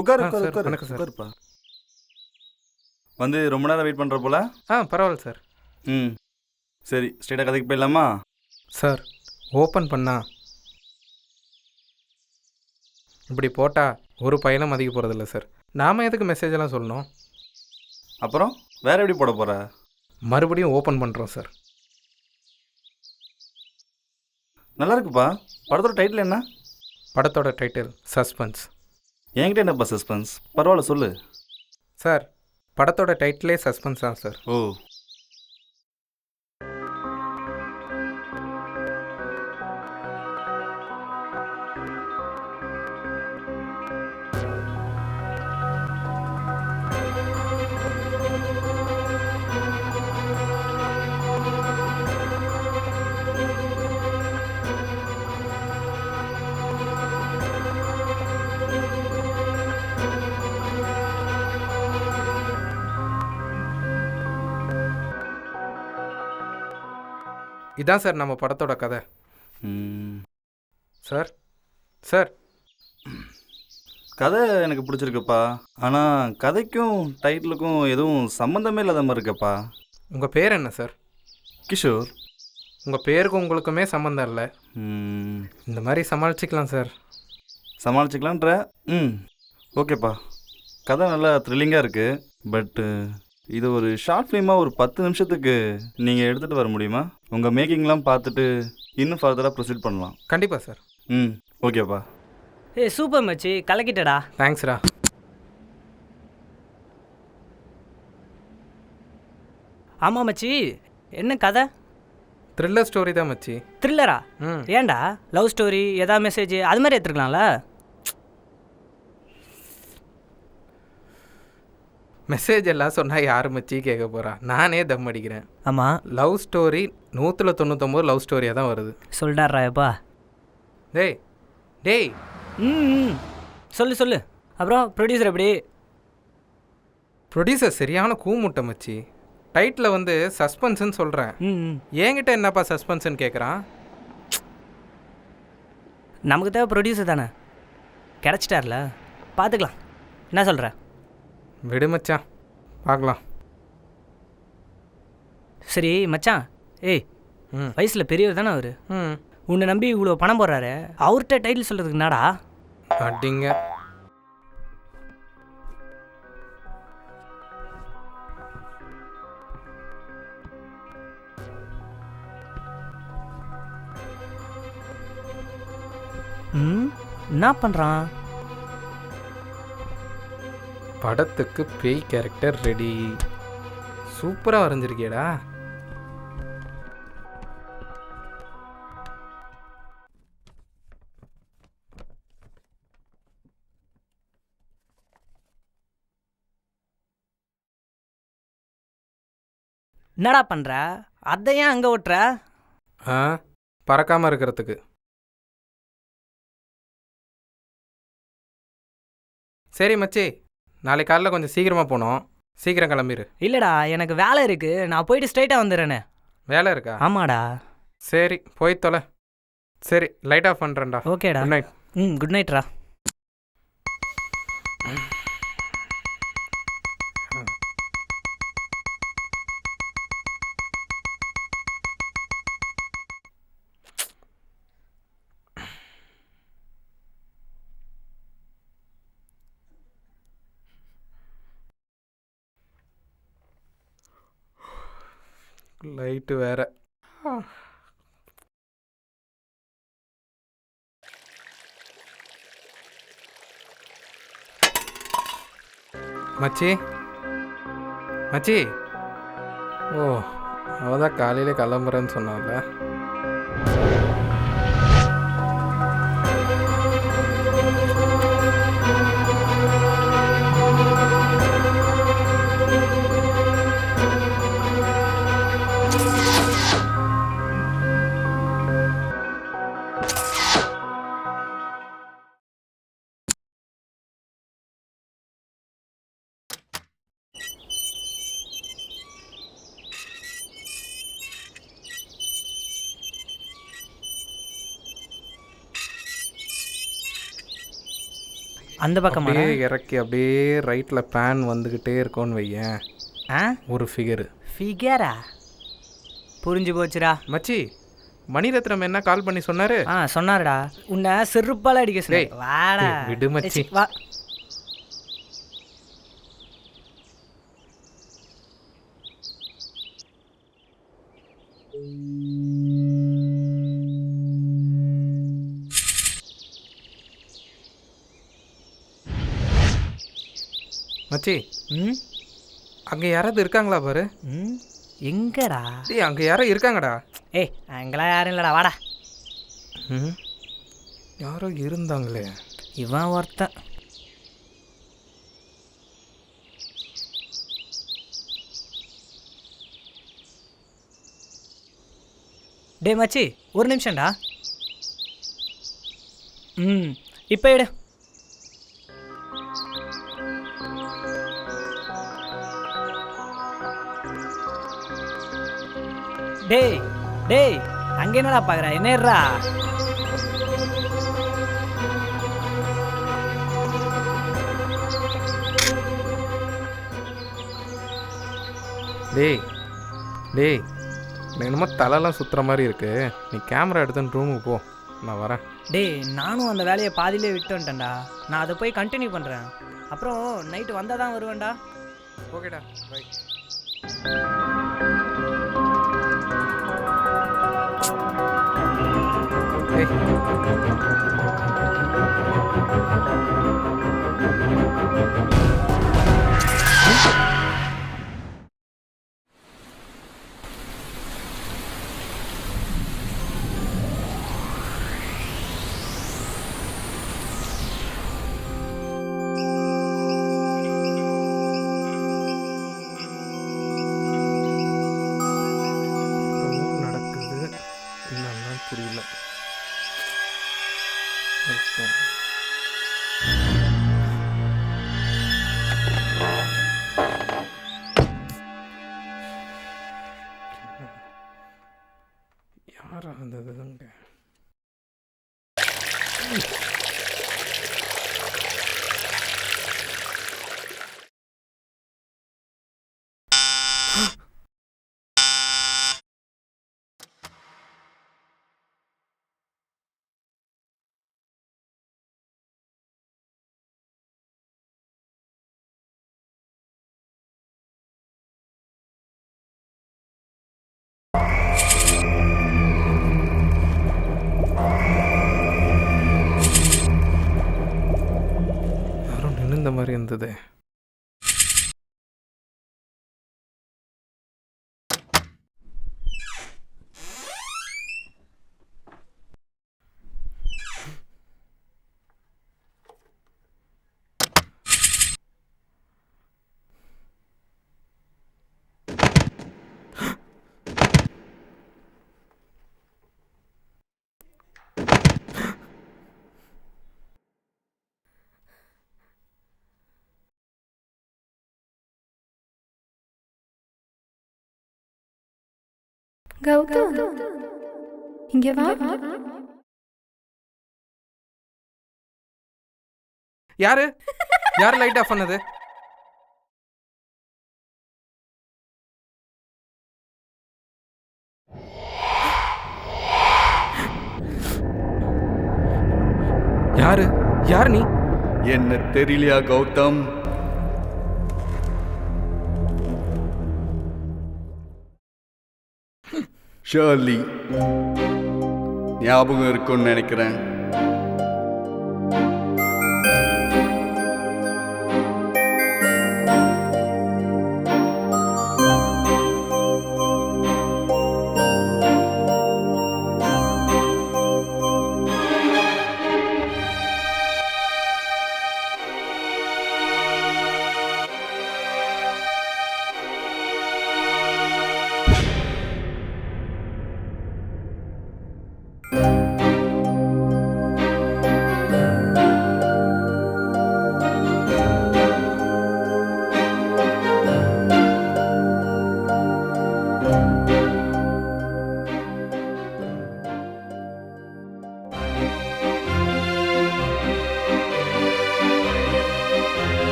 உட்காரு உட்காரு சார் உட்காரு வணக்கம் சார். உட்காருப்பா. வந்து ரொம்ப நேரம் வெயிட் பண்ணுற போல. பரவாயில்ல சார். ம் சரி, ஸ்ட்ரெயிட்டாக கதைக்கு போயிடலாமா? சார் ஓப்பன் பண்ணா இப்படி போட்டால் ஒரு பையனும் மதிக்க போகிறதில்ல சார். நாம் எதுக்கு மெசேஜெல்லாம் சொல்லணும்? அப்புறம் வேற எப்படி போட போகிற? மறுபடியும் ஓப்பன் பண்ணுறோம் சார். நல்லா இருக்குப்பா. படத்தோட டைட்டில் என்ன? படத்தோட டைட்டில் சஸ்பென்ஸ். என்கிட்ட என்னப்பா சஸ்பென்ஸ்? பரவாயில்ல சொல்லு. சார் படத்தோட டைட்டிலே சஸ்பென்ஸ் தான் சார். ஓ, இதான் சார் நம்ம படத்தோட கதை. ம், சார் சார் கதை எனக்கு பிடிச்சிருக்குப்பா. ஆனால் கதைக்கும் டைட்டிலுக்கும் எதுவும் சம்மந்தமே இல்லாத மாதிரி இருக்கப்பா. உங்கள் பேர் என்ன சார்? கிஷோர். உங்கள் பேருக்கும் உங்களுக்குமே சம்மந்தம் இல்லை. ம், இந்த மாதிரி சமாளிச்சிக்கலாம் சார். சமாளிச்சுக்கலான்ற. ம் ஓகேப்பா. கதை நல்லா த்ரில்லிங்காக இருக்குது. பட்டு இது ஒரு ஷார்ட் ஃபிலிமாக ஒரு 10 நிமிஷத்துக்கு நீங்கள் எடுத்துகிட்டு வர முடியுமா? உங்கள் மேக்கிங்லாம் பார்த்துட்டு இன்னும் ஃபர்தராக ப்ரொசீட் பண்ணலாம். கண்டிப்பாக சார். ம் ஓகேப்பா. ஏய் சூப்பர் மச்சி, கலக்கிட்டடா. தேங்க்ஸ்டா. ஆமாம் மச்சி, என்ன கதை? த்ரில்லர் ஸ்டோரி தான் மச்சி. த்ரில்லரா? ம் ஏன்டா லவ் ஸ்டோரி ஏதாவது மெசேஜ் அது மாதிரி எடுத்துருக்கலாம்ல? மெசேஜ் எல்லாம் சொன்னால் யார் மச்சி கேட்க போகிறா? நானே தம் அடிக்கிறேன். ஆமாம், லவ் ஸ்டோரி 199 லவ் ஸ்டோரியாக தான் வருது. சொல்லிட்டாராயப்பா. டேய் டேய் ம் சொல்லு சொல்லு. அப்புறம் ப்ரொடியூசர் எப்படி? ப்ரொடியூசர் சரியான கூமுட்டை மச்சி. டைட்டில் வந்து சஸ்பென்ஸ்ன்னு சொல்கிறேன். ம் என்கிட்ட என்னப்பா சஸ்பென்ஸ்ன்னு கேட்குறான். நமக்கு தேவை ப்ரொடியூசர் தானே, கிடச்சிட்டார்ல, பார்த்துக்கலாம். என்ன சொல்கிற? விடு மச்சான், பார்க்கலாம். சரி மச்சான், ஏய் ம் வயசில் பெரியவர் தானே அவர். ம் உன்னை நம்பி இவ்வளோ பணம் போடுறாரு, அவர்கிட்ட டைட்டில் சொல்கிறதுக்கு என்னடா? அடிங்க. ம் என்ன பண்ணுறான்? படத்துக்கு பேய் கேரக்டர் ரெடி. சூப்பராக வரைஞ்சிருக்கியடா. என்னடா பண்ணுற? அதை ஏன் அங்கே ஓட்டுற? ஆ பறக்காமல் இருக்கிறதுக்கு. சரி மச்சி, நாளைக்கு காலைல கொஞ்சம் சீக்கிரமாக போகணும். சீக்கிரம் கிளம்பிடு. இல்லைடா, எனக்கு வேலை இருக்குது, நான் போயிட்டு ஸ்ட்ரைட்டாக வந்துடுறேனே. வேலை இருக்கா? ஆமாடா. சரி போய் தொலை. சரி லைட் ஆஃப் பண்ணுறேன்டா. ஓகேடா. Good night. குட் நைட்ரா. லைட்டு வேற. மச்சி மச்சி. ஓ, அவதான் காலையிலே கிளம்புறேன்னு சொன்னால. அந்த பக்கமா அப்படியே இறக்கி அப்படியே ரைட்டில் பேன் வந்துக்கிட்டே இருக்கோன்னு வையேன், ஆ ஒரு ஃபிகரு. ஃபிகரா? புரிஞ்சு போச்சுடா. மச்சி, மணிரத்னம் என்ன கால் பண்ணி சொன்னாரு? சொன்னாருடா, உன்னை செருப்பால அடிக்க சொன்னாரு. டேய், வாடா. டேய், விடு மச்சி. வா. மச்சி, ம் அங்கே யாராவது இருக்காங்களா பாரு. ம் எங்கடா? டேய், அங்கே யாரோ இருக்காங்கடா. ஏய், அங்கெல்லாம் யாரும் இல்லைடா, வாடா. ம், யாரோ இருந்தாங்களே. இவன் ஒருத்தன். டே மச்சி, ஒரு நிமிஷம்டா. இப்போ எடு. டேய் டேய், அங்கே என்னடா பார்க்குற? என்னடா? டேய் டேய், எனக்கு என்னமோ தலைலாம் சுற்றுற மாதிரி இருக்கு. நீ கேமரா எடுத்துன்னு ரூமுக்கு போ, நான் வரேன். டேய், நானும் அந்த வேலையை பாதியிலே விட்டு வந்துட்டேன்டா. நான் அதை போய் கண்டினியூ பண்ணுறேன். அப்புறம் நைட்டு வந்தால் தான் வருவேன்டா. ஓகேடா, பை. நடக்குது என்னன்னா புரியல. யாரா இருந்ததுங்க? யாரும் நின்னுந்த மாதிரி இருந்தது. கௌதம், இங்க வா. யாரு யார் லைட் ஆஃப் பண்ணது? யாரு யார் நீ? என்ன தெரியலையா கௌதம்? ஷர்லி, ஞாபகம் இருக்கும்னு நினைக்கிறேன்.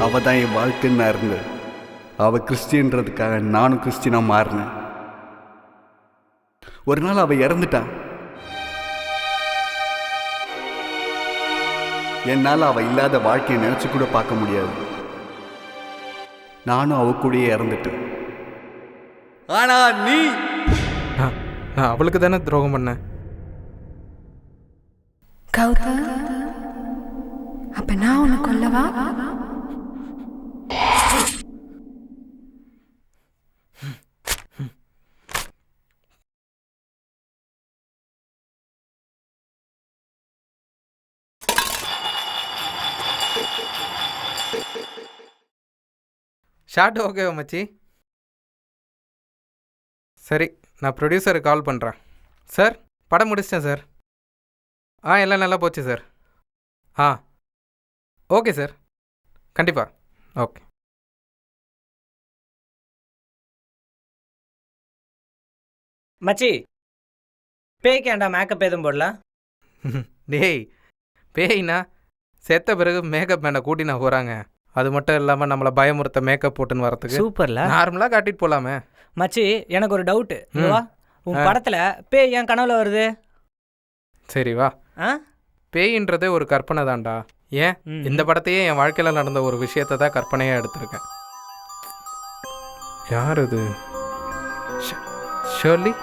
அவள் தான் என் வாழ்க்கைன்னு நான் இருந்தேன். அவள் கிறிஸ்டின்றதுக்காக நானும் கிறிஸ்டினாக மாறினேன். ஒரு நாள் அவள் இறந்துட்டான். என்னால் அவள் இல்லாத வாழ்க்கையை நினச்சி கூட பார்க்க முடியாது. நானும் அவ கூடயே இறந்துட்டேன். ஆனா நீ நான் அவளுக்கு தானே துரோகம் பண்ணேன். கௌதம், அப்ப நான் உன்னை கொல்லவா? ஷார்ட் ஓகேவா மச்சி? சரி, நான் ப்ரொடியூசருக்கு கால் பண்ணுறேன். சார், படம் முடிச்சிட்டேன் சார். எல்லாம் நல்லா போச்சு சார். ஓகே சார், கண்டிப்பாக. ஓகே. மச்சி, பேய்க்கேண்டா மேக்கப் எதுவும் போடலாம்? டேய், பேய்னா செத்த பிறகு மேக்கப் மேனை கூட்டினா போகிறாங்க. அது மட்டும் இல்லாமல் நம்மளை பயமுறுத்த மேக்கப் போட்டுன்னு வரத்துக்கு சூப்பர்ல. நார்மலாக காட்டிட்டு போகலாமே. மச்சி, எனக்கு ஒரு டவுட்டு. வா, உன் படத்துல பேய் என் கனவுல வருது. சரி வா. பேயின்றதே ஒரு கற்பனை தான்டா. ஏன் இந்த படத்தையே என் வாழ்க்கையில் நடந்த ஒரு விஷயத்தை தான் கற்பனையாக எடுத்திருக்கேன். யார் அது? ஷர்லி?